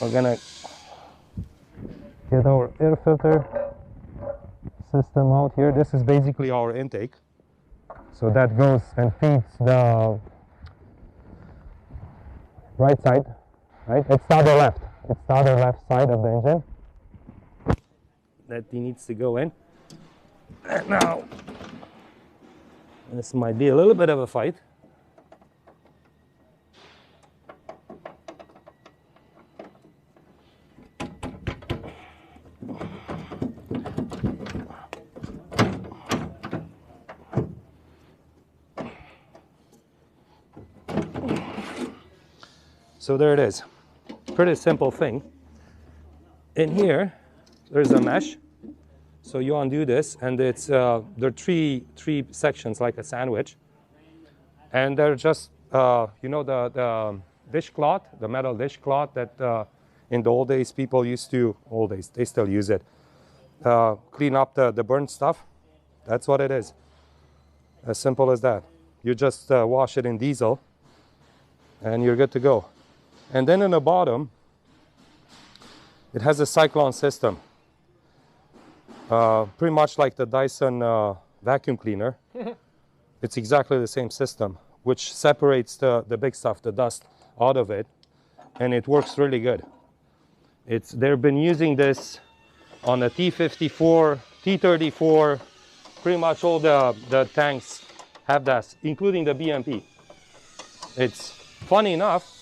we're gonna get our air filter system out here. This is basically our intake. So that goes and feeds the right side, right? It's the other left. It's the other left side of the engine that he needs to go in. And now, this might be a little bit of a fight. So there it is. Pretty simple thing. In here, there's a mesh. So you undo this, and it's there are three sections like a sandwich, and they're just you know, the dishcloth, the metal dishcloth that in the old days people used to. Old days, they still use it. Clean up the burnt stuff. That's what it is. As simple as that. You just wash it in diesel, and you're good to go. And then in the bottom, it has a cyclone system. Pretty much like the Dyson vacuum cleaner. It's exactly the same system, which separates the big stuff, the dust, out of it. And it works really good. They've been using this on the T34, T34, pretty much all the tanks have that, including the BMP. It's funny enough,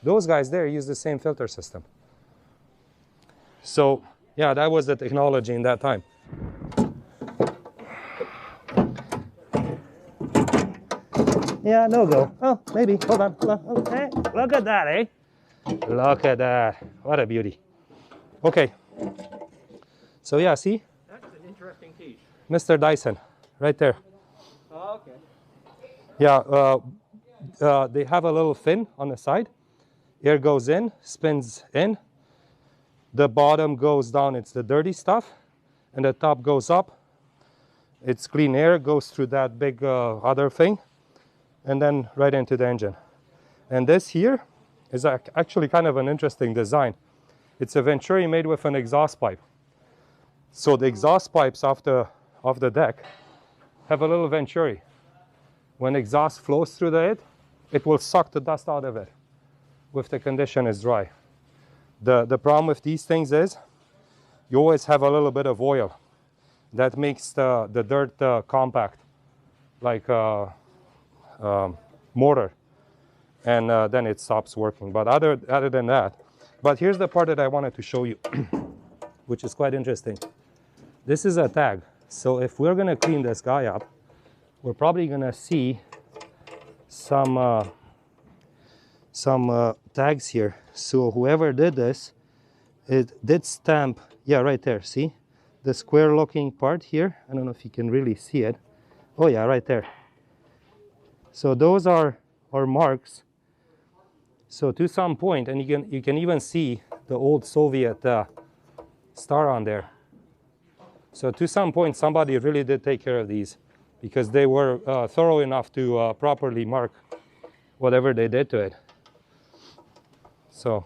those guys there use the same filter system. So yeah, that was the technology in that time. Yeah, no go. Oh, maybe. Hold on. Okay. Look at that, eh? Look at that. What a beauty. Okay. So yeah, see? That's an interesting piece. Mr. Dyson, right there. Oh, okay. Yeah, they have a little fin on the side. Air goes in, spins in. The bottom goes down, it's the dirty stuff. And the top goes up. It's clean air, goes through that big other thing. And then right into the engine. And this here is actually kind of an interesting design. It's a Venturi made with an exhaust pipe. So the exhaust pipes off the deck have a little Venturi. When exhaust flows through it will suck the dust out of it if the condition is dry. The problem with these things is you always have a little bit of oil. That makes the dirt compact, like mortar, and then it stops working. But other than that, but here's the part that I wanted to show you, which is quite interesting. This is a tag. So if we're gonna clean this guy up, we're probably gonna see some tags here. So whoever did this, it did stamp, yeah, right there, see? The square looking part here. I don't know if you can really see it. Oh yeah, right there. So those are marks. So to some point, and you can even see the old Soviet star on there. So to some point, somebody really did take care of these, because they were thorough enough to properly mark whatever they did to it. So